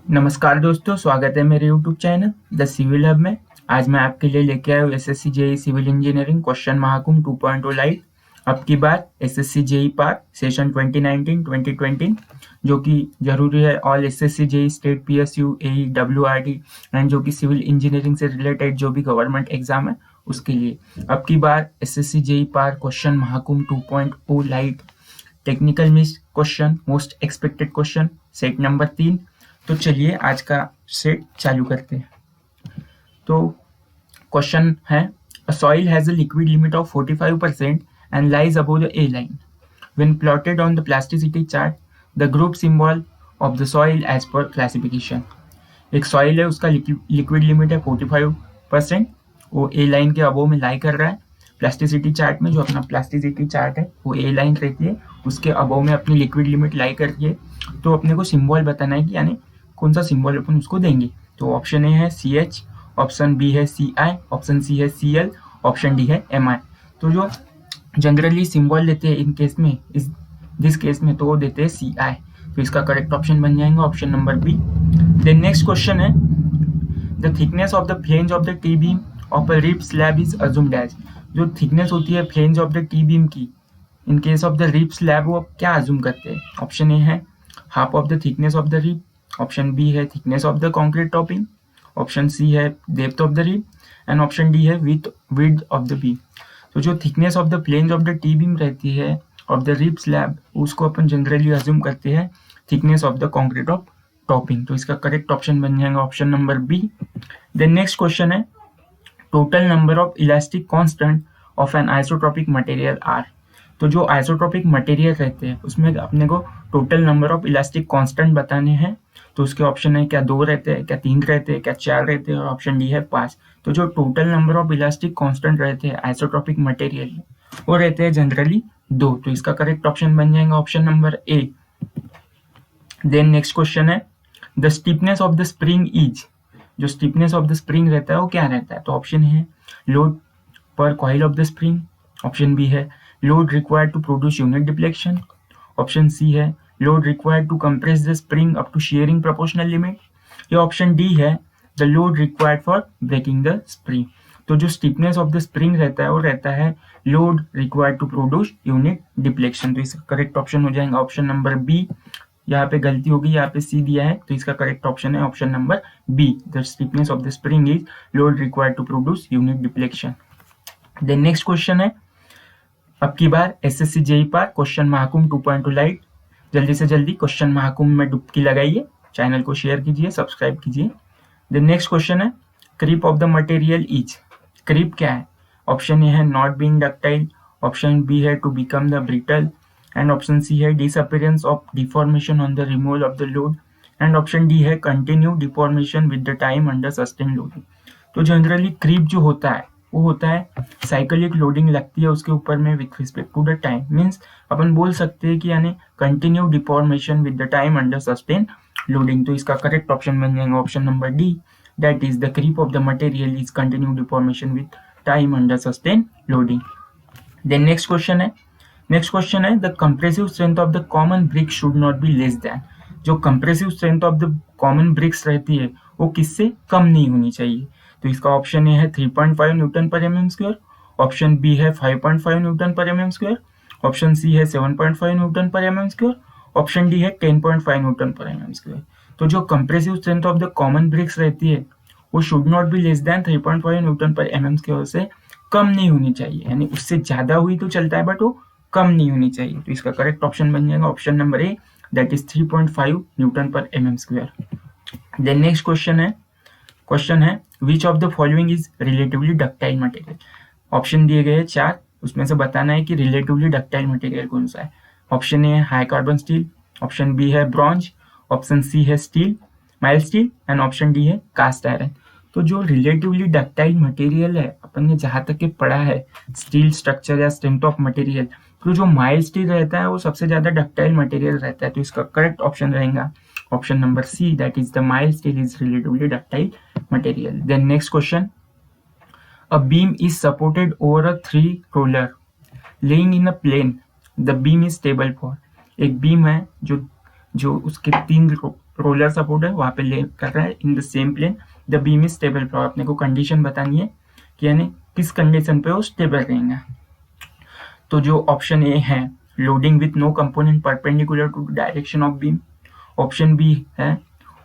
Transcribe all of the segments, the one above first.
नमस्कार दोस्तों, स्वागत है मेरे YouTube channel the civil hub में। आज मैं आपके लिए लेके आया हूँ SSC JE civil engineering question Mahakumbh 2.0 live. अब की बार एसएससी जेई पार सेशन 2019-2020 जो कि जरूरी है all SSC JE state PSU AE WRD and जो कि सिविल इंजीनियरिंग से रिलेटेड जो भी गवर्नमेंट एग्जाम है उसके लिए। अब की बार एसएससी जेई पार question Mahakumbh 2.0 live technical miss question most expected question set number 3। तो चलिए आज का सेट चालू करते हैं। तो क्वेश्चन है, a soil has a liquid limit of 45% and lies above the A line when plotted on the plasticity chart the group symbol of the soil as per classification. एक सॉइल है, उसका liquid limit है 45%, वो ए line के above में लाई कर रहा है। प्लास्टिसिटी चार्ट में जो अपना प्लास्टिसिटी चार्ट है वो ए लाइन रहती है, उसके अबव में अपनी लिक्विड लिमिट लाई करती है। तो अपने को सिंबल बताना है कि यानी कौन सा सिंबल अपन उसको देंगे। तो ऑप्शन ए है CH, ऑप्शन बी है CI, ऑप्शन सी है CL, ऑप्शन डी है MI। तो जो जनरली सिंबल देते हैं इन केस में, इस दिस केस में तो वो देते हैं CI। तो इसका करेक्ट ऑप्शन बन जाएगा option number B. Then next question है, the thickness of the flange of the T beam of a rib slab is assumed as. जो थिकनेस होती है flange of the T beam की in case of the rib slab, वो क्या assume करते हैं। Option A है half of the thickness of the rib, option B है thickness of the concrete topping, option C है depth of the rib end option D है width of the beam. तो जो thickness of the flange of the T beam रहती है of the rib slab, उसको अपन generally assume करते हैं thickness of the concrete of topping. तो इसका करेक्ट ऑप्शन बन जाएगा option number B. Then next question है, total number of elastic constant of an isotropic material are. तो जो आइसोट्रोपिक मटेरियल रहते हैं उसमें अपने को total number of elastic constant बताने हैं। तो उसके ऑप्शन है क्या 2 रहते हैं, क्या 3 रहते हैं, क्या 4 रहते हैं, और ऑप्शन डी है 5। तो जो total number of elastic constant रहते हैं आइसोट्रोपिक मटेरियल में वो रहते हैं जनरली 2। तो इसका करेक्ट ऑप्शन बन जाएगा option number A. Then next question है, the steepness of the spring is. जो स्टीपनेस ऑफ द स्प्रिंग रहता है वो क्या रहता है। तो ऑप्शन है load per coil of the spring, option B है load required to produce unit deflection, option C है load required to compress the spring up to shearing proportional limit, या ऑप्शन डी है the load required for breaking the spring. तो जो steepness of the spring रहता है वो रहता है load required to produce unit deflection. तो इसका करेक्ट ऑप्शन हो जाएगा ऑप्शन नंबर बी। यहाँ पे गलती होगी, यहाँ पे सी दिया है, तो इसका करेक्ट ऑप्शन है option number B. The steepness of the spring is load required to produce unit deflection. Then next question है, अब की बार एसएससी जेई पार क्वेश्चन महाकुंभ 2.0 लाइट। जल्दी से जल्दी क्वेश्चन महाकुंभ में डुबकी लगाइए, चैनल को शेयर कीजिए, सब्सक्राइब कीजिए। देन नेक्स्ट क्वेश्चन है, creep of the material is. Creep क्या है। ऑप्शन ए है not being ductile, option B है to become the brittle and option C है disappearance of deformation on the removal of the load and option D है continue deformation with the time under sustain loading. तो generally creep जो होता है वो होता है साइक्लिक लोडिंग लगती है उसके ऊपर में with respect to the time. Means अपन बोल सकते हैं कि यानी continue deformation with the time under sustain loading. तो इसका करेक्ट ऑप्शन बन जाएगा option number D, that is the creep of the material is continue deformation with time under sustain loading. Then next question है, the compressive strength of the common brick should not be less than. जो compressive strength of the common bricks रहती है वो किससे कम नहीं होनी चाहिए। तो इसका ऑप्शन ए है 3.5 newton per mm square, option B है 5.5 Newton per mm square, option C है 7.5 Newton per mm square, option D है 10.5 न्यूटन पर mm स्क्वायर। तो जो compressive strength of the common bricks रहती है वो should not be less than 3.5 newton per mm square से कम नहीं होनी चाहिए, यानी उससे ज्यादा हुई तो चलता है बट वो कम नहीं होनी चाहिए। तो इसका करेक्ट ऑप्शन बन जाएगा option number A, that is 3.5 newton per mm square. Then next question है which of the following is relatively ductile material. Option दिए गए 4, उसमें से बताना है कि रिलेटिवली डक्टाइल मटेरियल कौन सा है। ऑप्शन ए है high carbon steel, option B है ब्रॉन्ज, ऑप्शन सी है steel mild steel and option D है कास्ट आयरन। तो जो रिलेटिवली डक्टाइल मटेरियल है अपन ने जहां तक के पढ़ा है स्टील स्ट्रक्चर या स्ट्रेंथ ऑफ मटेरियल, तो जो माइल्ड स्टील रहता है वो सबसे ज्यादा डक्टाइल मटेरियल रहता है। तो इसका करेक्ट ऑप्शन रहेगा option number C, that is the mild steel is relatively ductile material. Then next question, a beam is supported over a 3 roller laying in a plane, the beam is stable for। एक beam है जो उसके 3 roller support है वहाँ पे ले कर रहा है in the same plane, the beam is stable for, अपने को कंडीशन बतानी है कि यानी किस कंडीशन पे वो स्टेबल रहेंगे। तो जो ऑप्शन ए है loading with no component perpendicular to the direction of beam, option B है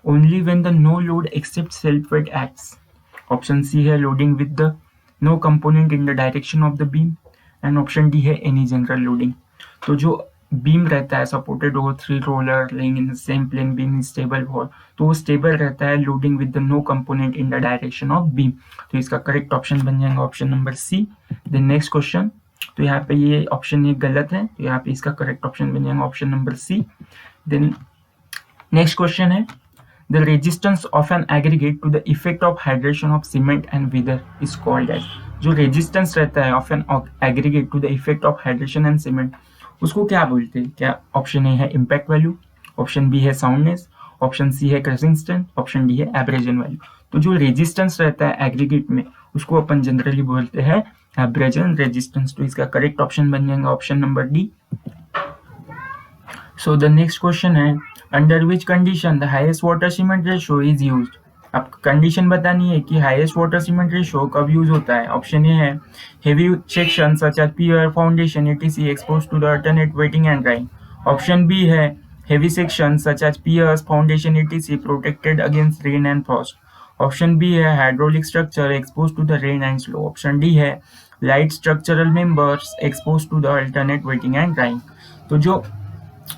only when the no load except self weight acts, option C है loading with the no component in the direction of the beam, and option D है any general loading. तो जो beam रहता है supported over 3 roller laying in the same plane beam is stable for, तो वो stable रहता है loading with the no component in the direction of beam. तो इसका करेक्ट ऑप्शन बन जाएगा option number C. Then next question, तो यहाँ पे ये ऑप्शन ये गलत है, तो यहाँ पे इसका करेक्ट ऑप्शन बन जाएगा option number C. Then next question है the resistance of an aggregate to the effect of hydration of cement and weather is called as, जो रेजिस्टेंस रहता है of an aggregate to the effect of hydration and cement, उसको क्या बोलते हैं? क्या option A है इम्पैक्ट वैल्यू, ऑप्शन बी है साउंडनेस, ऑप्शन सी है क्रशिंग स्ट्रेंथ, ऑप्शन डी है एब्रेजन वैल्यू। तो जो रेजिस्टेंस रहता है एग्रीगेट में उसको अपन जनरली बोलते हैं एब्रेजन रेजिस्टेंस। तो इसका करेक्ट ऑप्शन बन जाएगा option number D. So the next question है under which condition the highest water cement ratio is used. आपको कंडीशन बतानी है कि हाईएस्ट वाटर सीमेंट रेशियो कब यूज होता है। ऑप्शन ए है heavy section such as pier foundation etc exposed to the alternate wetting and drying, option B है heavy sections such as piers, foundation etc protected against rain and frost, option B है hydraulic structure exposed to the rain and slow, option D है light structural members exposed to the alternate wetting and drying। तो जो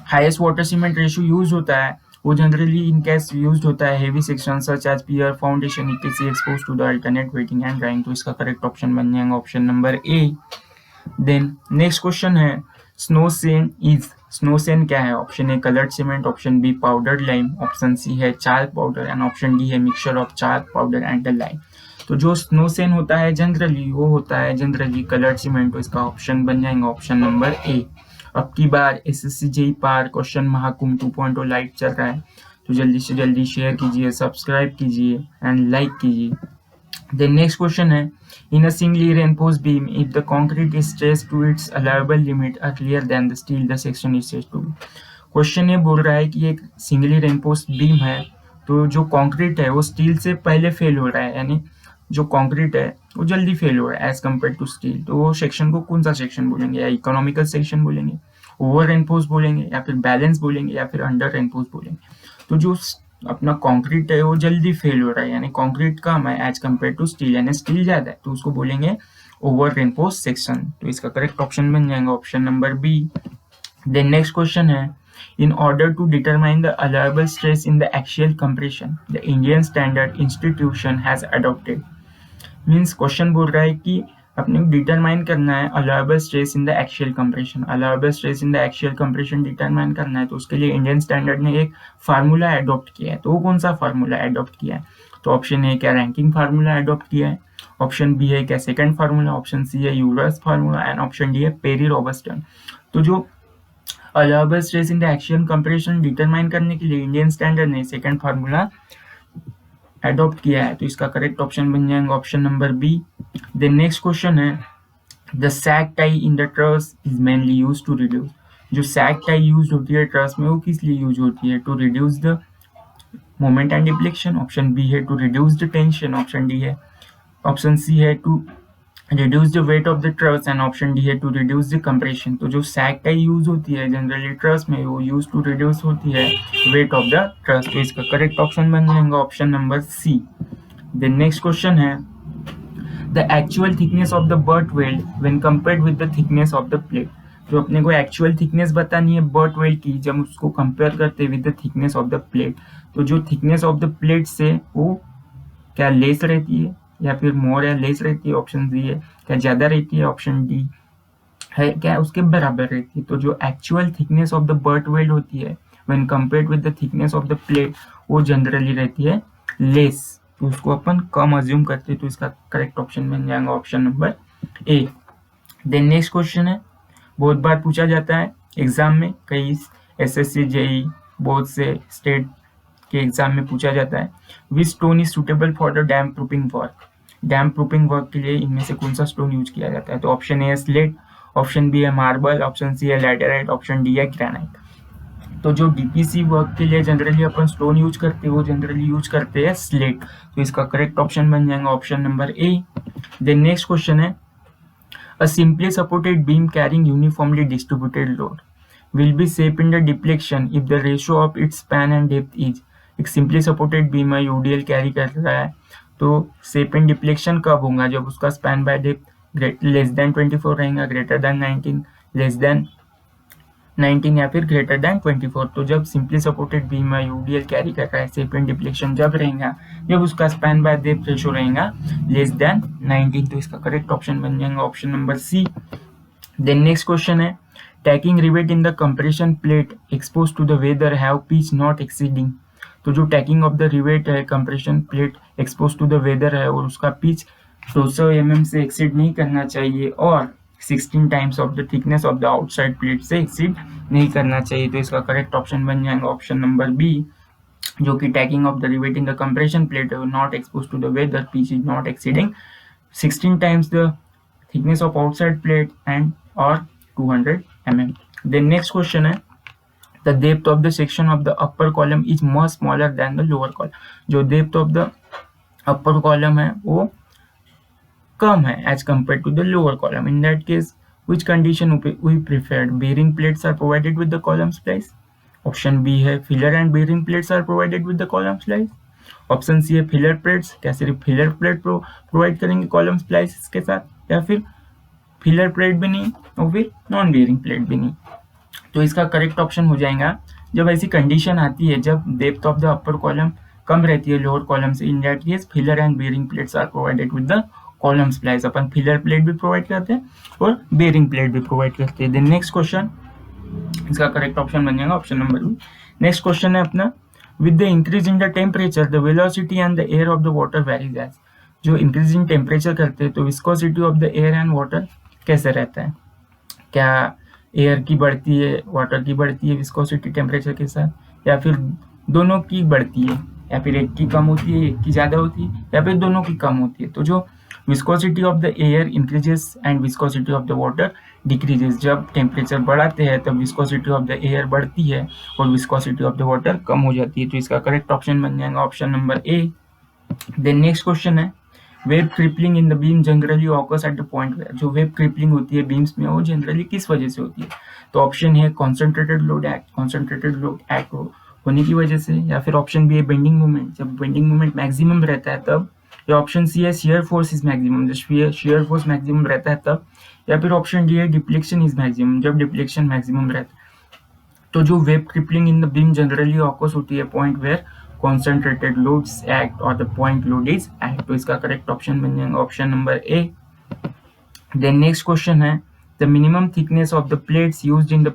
highest water cement ratio use होता है वो generally in case use होता है heavy section such as pier foundation etc exposed to the alternate wetting and drying। तो इसका correct option बन जाएगा option number A. Then next question है Snowcem is, Snowcem क्या है? Option A coloured cement, option B powdered lime, option C है chalk powder and option D है mixture of chalk powder and lime. तो जो snow Sen होता है generally वो होता है जनरली कलर्ड सीमेंट। तो इसका ऑप्शन बन जाएगा ऑप्शन नंबर ए। अब की बार एसएससी जेईई पार क्वेश्चन महाकुंभ 2.0 लाइव चल रहा है, तो जल्दी से जल्दी शेयर कीजिए, सब्सक्राइब कीजिए एंड लाइक कीजिए। The next question है in a singly reinforced beam if the concrete is stretched to its allowable limit earlier than the steel the section is stretched to। Question ये बोल रहा है कि एक सिंगली रेनफोर्स्ड बीम है तो जो कंक्रीट है वो स्टील से पहले फेल हो रहा है, यानी जो कंक्रीट है वो जल्दी फेल हो रहा है एज कम्पेयर टू स्टील। तो वो सेक्शन को कौन सा सेक्शन बोलेंगे? या इकोनॉमिकल सेक्शन बोलेंगे, ओवर रेनफोर्स बोलेंगे, या फिर बैलेंस बोलेंगे, या फिर अंडर रेनफोर्स बोलेंगे। तो जो अपना कंक्रीट है वो जल्दी फेल हो रहा है, यानी कंक्रीट कम है एज कम्पेयर टू स्टील, यानी स्टील ज्यादा है, तो उसको बोलेंगे ओवर रेनफोर्स सेक्शन। तो इसका करेक्ट ऑप्शन बन जाएगा option number B. Then next question है in order to determine the allowable stress in the axial compression the Indian Standard Institution has adopted। Means question बोल रहा है कि अपने को डिटरमाइन करना है allowable stress in the axial compression, allowable stress in the axial compression determine करना है, तो उसके लिए इंडियन स्टैंडर्ड ने एक फार्मूला एडॉप्ट किया है। तो वो कौन सा फार्मूला एडॉप्ट किया है? तो ऑप्शन ए क्या रैंकिंग फार्मूला एडॉप्ट किया है, ऑप्शन बी है क्या सेकंड फार्मूला, ऑप्शन सी है Euler's formula and option D है पेरी-रॉबर्टसन। तो जो allowable stress in the axial compression determine करने के लिए इंडियन स्टैंडर्ड ने सेकंड फार्मूला एडॉप्ट किया है। तो इसका करेक्ट ऑप्शन बन जाएगा option number B. Then next question है the sag tie in the truss is mainly use to reduce. जो सैग टाई यूज होती है ट्रस में वो किस लिए यूज होती है? To reduce the moment and deflection, option B है to reduce the tension, option D है, ऑप्शन सी है to reduce the weight of the truss and option D है to reduce the compression। तो जो sag tie use होती है generally truss में वो यूज टू रिड्यूस होती है weight of the truss। तो इसका करेक्ट ऑप्शन बन जाएगा option number C. Then next question है the actual thickness of the butt weld when compared with the thickness of the plate। जो अपने को एक्चुअल थिकनेस बतानी है बट वेल्ड की जब उसको कंपेयर करते with the thickness of the plate, तो जो थिकनेस ऑफ द प्लेट से वो क्या लेस रहती है या फिर मोर या लेस रहती है, ऑप्शन डी है, क्या ज्यादा रहती है, ऑप्शन डी है, क्या उसके बराबर रहती है। तो जो actual thickness of the butt weld होती है when compared with the thickness of the plate वो जनरली रहती है लेस, तो उसको अपन कम अज्यूम करते हैं। तो इसका करेक्ट ऑप्शन बन जाएगा option number A. Then next question है बहुत बार पूछा जाता है एग्जाम में, कई एसएससी जेईई बोर्ड से स्टेट के एग्जाम में पूछा जाता है which stone is suitable for the damp proofing work. Damp proofing work के लिए इनमें से कौन सा स्टोन यूज किया जाता है? तो ऑप्शन ए है स्लेट, ऑप्शन बी है मार्बल, ऑप्शन सी है लैटेराइट, ऑप्शन डी है ग्रेनाइट। तो जो डीपीसी वर्क के लिए जनरली अपन स्टोन यूज करते हैं वो जनरली यूज करते हैं स्लेट। तो इसका करेक्ट ऑप्शन बन जाएगा option number A. Then next question है, a simply supported beam carrying uniformly distributed load will be shape in the deflection if the ratio of its span and depth is। एक simply supported beam है, UDL carry कर रहा है, तो shape in deflection कब होगा, जब उसका span by depth less than 24 रहेगा, ग्रेटर देन 19, लेस देन 19 या फिर ग्रेटर देन 24। तो जब सिंपली सपोर्टेड बीम है, यूडीएल कैरी कर रहा है, शेप इन डिफ्लेक्शन जब रहेगा जब उसका स्पैन बाय डेप्थ रेशियो रहेगा लेस देन 19। तो इसका करेक्ट ऑप्शन बन जाएगा option number C. Then next question है, tacking rivet in the compression plate expose to the weather have pitch not exceeding. तो जो टैकिंग ऑफ द रिवेट है compression plate expose to the weather है और उसका pitch 200 mm से exceed नहीं करना चाहिए और 16 times of the thickness of the outside plate से एक्सीड नहीं करना चाहिए। तो इसका करेक्ट ऑप्शन बन जाएगा ऑप्शन नंबर बी, जो कि tacking of the rivet in the compression plate not expose to the weather, pitch is not exceeding 16 times the thickness of outside plate and or 200 mm। Then next question है, the depth of the section of the upper column is much smaller than the lower column। जो depth of the upper column है वो कम है as compared to the lower column। In that case which condition we preferred, bearing plates are provided with the column splice। Option B है filler and bearing plates are provided with the column splice। Option C है filler plates, क्या सिर्फ filler plate provide करेंगे column splice के साथ, या फिर filler plate भी नहीं और फिर नॉन बेयरिंग प्लेट भी नहीं। तो इसका करेक्ट ऑप्शन हो जाएगा जब ऐसी कंडीशन आती है जब depth of the upper column कम रहती है लोअर कॉलम से, in that case filler and bearing plates are provided with the column splice. अपन फिलर प्लेट भी प्रोवाइड करते हैं और बेयरिंग प्लेट भी प्रोवाइड करते हैं। देन नेक्स्ट क्वेश्चन, इसका करेक्ट ऑप्शन बन जाएगा option number B. Next question है अपना, with the increase in the temperature the velocity and the air of the water varies as। जो increase in temperature करते हैं तो viscosity of the air and water कैसे रहता है, क्या एयर की बढ़ती है वाटर की बढ़ती है विस्कोसिटी टेम्परेचर के साथ, या फिर दोनों की बढ़ती है, या फिर एक की कम होती है एक की ज़्यादा होती है, या फिर दोनों की कम होती है। तो जो viscosity of the air increases and viscosity of the water decreases. जब टेम्परेचर बढ़ाते हैं तब विस्कोसिटी ऑफ द एयर बढ़ती है और विस्कोसिटी ऑफ द वाटर कम हो जाती है। तो इसका करेक्ट ऑप्शन बन जाएगा option number A. Then next question है, web crippling in the beam generally occurs at the point where. जो वेब क्रिपलिंग होती है बीम्स में वो जनरली किस वजह से होती है, तो ऑप्शन है कॉन्सेंट्रेटेड लोड एक्ट होने की वजह से, या फिर ऑप्शन बी है बेंडिंग मोमेंट, जब बेंडिंग मोमेंट मैक्सिमम रहता है तब, या ऑप्शन सी है शियर फोर्स इज मैक्सिमम, जब शियर फोर्स मैक्सिमम रहता है तब, या फिर ऑप्शन डी है डिप्लेक्शन इज मैक्सिमम, जब डिप्लेक्शन मैक्सिमम रहता है। तो जो web crippling in the beam generally occurs होती है point where concentrated loads act or the point load is act। तो इसका करेक्ट ऑप्शन बन जाएगा option number A. Then next question है, the minimum thickness of the plates used in the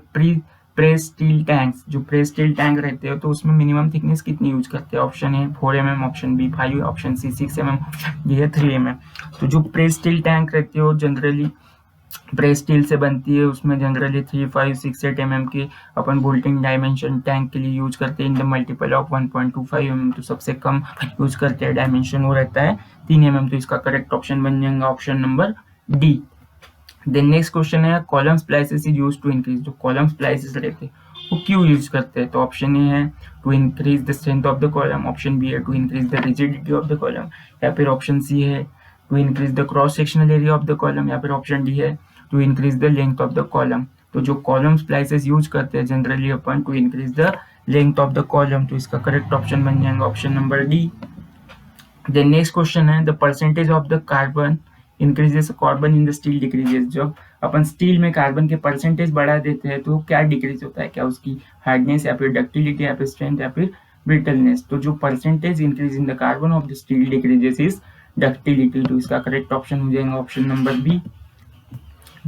press steel tanks. जो press steel tank रहते हैं तो उसमें मिनिमम थिकनेस कितनी यूज करते हैं, ऑप्शन है 4 mm, option B 5, option C 6 mm, D है 3 mm। तो जो प्रेस स्टील टैंक रहती है वो जनरली प्रेस स्टील से बनती है, उसमें जनरली 3, 5, 6, 8 mm के अपन बोल्टिंग डायमेंशन टैंक के लिए यूज करते हैं in the multiple of 1.25 mm। तो सबसे कम यूज करते हैं डायमेंशन वो रहता है 3 mm। तो इसका करेक्ट ऑप्शन बन जाएगा option number D. Then next question है, column splices is use to increase. जो कॉलम स्प्लाइसेस रहते हैं वो क्यों यूज करते हैं, तो ऑप्शन ए है to increase the strength of the column, option B है to increase the rigidity of the column, या फिर ऑप्शन सी है to increase the cross sectional area of the column, या फिर ऑप्शन डी है to increase the length of the column. तो जो column splices use करते हैं जनरली अपन to increase the length of the column. तो इसका करेक्ट ऑप्शन बन जाएगा option number D. Then next question है, the percentage of the carbon increases carbon in the steel decreases. जब अपन स्टील में कार्बन के परसेंटेज बढ़ा देते हैं तो क्या डिक्रीज होता है, क्या उसकी हार्डनेस या फिर डक्टिलिटी या फिर स्ट्रेंथ या फिर ब्रिटलनेस। तो जो percentage increase in the carbon of the steel decreases is ductility. तो इसका करेक्ट ऑप्शन हो जाएगा option number B.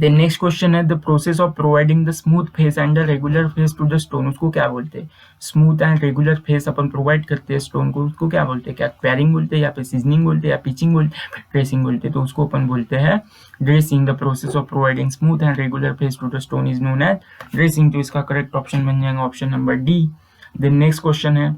Then next question है, the process of providing the smooth face and the regular face to the stone. उसको क्या बोलते हैं, smooth and regular face अपन प्रोवाइड करते हैं स्टोन को, उसको क्या बोलते हैं, क्या क्वेरिंग बोलते हैं, या फिर सीजनिंग बोलते हैं, या पिचिंग बोलते हैं, ड्रेसिंग बोलते हैं। तो उसको अपन बोलते हैं dressing. The process of providing smooth and regular face to the stone is known as dressing. तो इसका करेक्ट ऑप्शन बन जाएगा option number D. Then next question है,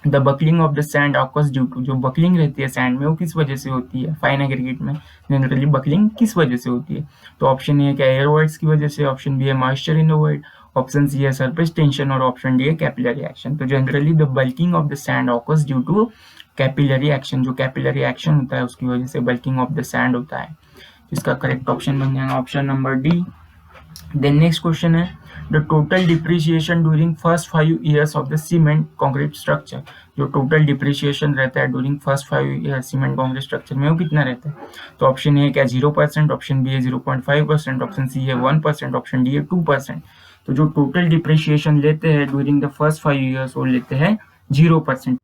the buckling of the sand occurs due to. जो buckling रहती है sand में वो किस वजह से होती है, फाइन एग्रीगेट में जनरली बकलिंग किस वजह से होती है। तो ऑप्शन ए है क्या एयर वॉइड्स की वजह से, ऑप्शन बी है moisture in the void, option C है सरफेस टेंशन और ऑप्शन डी है कैपिलरी एक्शन। तो जनरली the bulking of the sand occurs due to capillary action, जो कैपिलरी एक्शन होता है उसकी वजह से बल्किंग ऑफ द सैंड होता है। इसका करेक्ट ऑप्शन बन जाएगा option number D. Then next question है the total depreciation during first 5 years of the cement concrete structure. जो टोटल डिप्रिसिएशन रहता है during first 5 years cement concrete structure में वो कितना रहता है? तो ऑप्शन ए है क्या 0%, ऑप्शन बी है 0.5%, ऑप्शन सी है 1%, ऑप्शन डी है 2%। तो जो टोटल डिप्रिसिएशन लेते हैं ड्यूरिंग द फर्स्ट 5 years वो लेते हैं 0%।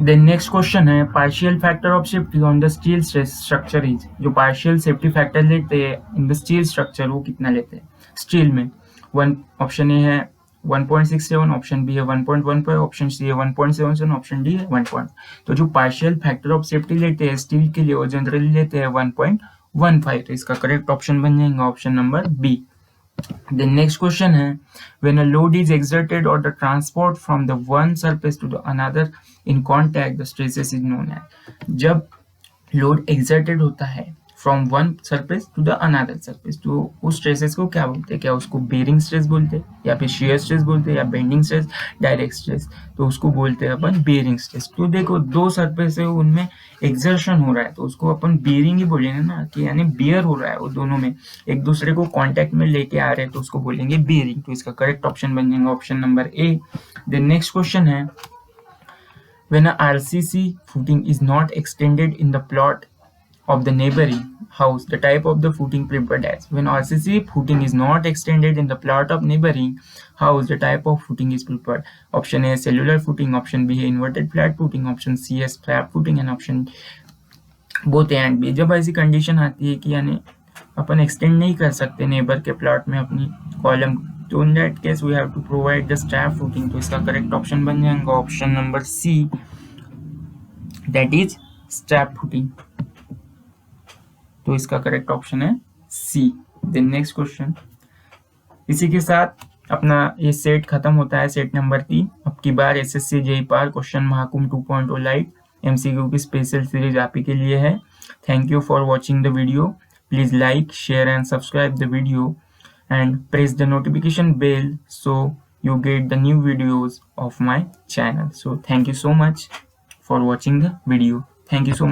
देन नेक्स्ट क्वेश्चन है partial factor of safety on the steel structure is. जो पार्शियल सेफ्टी फैक्टर लेते हैं इन द स्टील स्ट्रक्चर वो कितना लेते हैं स्टील में? ऑप्शन ए है 1.67, ऑप्शन बी है 1.15, ऑप्शन सी है 1.77, ऑप्शन डी है 1. तो जो पार्शियल फैक्टर ऑफ सेफ्टी लेते हैं स्टील के लिए वो जनरली लेते हैं 1.15। तो इसका करेक्ट ऑप्शन बन जाएगा option number B. The next question है when a load is exerted or the transport from the one surface to the another in contact the stresses is known as। जब load exerted होता है from one surface to the another surface तो उस stresses को क्या बोलते हैं? क्या उसको बेरिंग स्ट्रेस बोलते हैं या फिर शेयर स्ट्रेस बोलते हैं या बेंडिंग स्ट्रेस, डायरेक्ट स्ट्रेस? तो उसको बोलते हैं अपन बेरिंग स्ट्रेस। तो देखो दो सरफेस है उनमें एक्सर्शन हो रहा है तो उसको अपन बेरिंग ही बोलेंगे ना, कि यानी बियर हो रहा है वो दोनों में एक दूसरे को कांटेक्ट में लेके आ रहे हैं तो उसको बोलेंगे बेरिंग। तो इसका करेक्ट ऑप्शन बन जाएगा option number A. Then next question है when a RCC footing is not extended in the plot of the neighboring house, the type of the footing prepared as। When RCC footing is not extended in the plot of neighboring house, the type of footing is prepared। Option A cellular footing, option B है inverted flat footing, option C है strap footing and option both A and B। जब ऐसी condition आती है कि यानी अपन extend नहीं कर सकते नेबर के प्लॉट में अपनी कॉलम, तो in that case we have to provide the strap footing. तो इसका करेक्ट ऑप्शन बन जाएगा option number C, that is strap footing. तो इसका करेक्ट ऑप्शन है सी। देन नेक्स्ट क्वेश्चन, इसी के साथ अपना ये सेट खत्म होता है, सेट नंबर 3। अब की बार एसएससी जेईई पार क्वेश्चन महाकुंभ 2.0 लाइट एमसीक्यू की स्पेशल सीरीज आप ही के लिए है। Thank you for watching the video. Please like, share and subscribe the video and press the notification bell so you get the new videos of my channel. So thank you so much for watching the video. Thank you so much.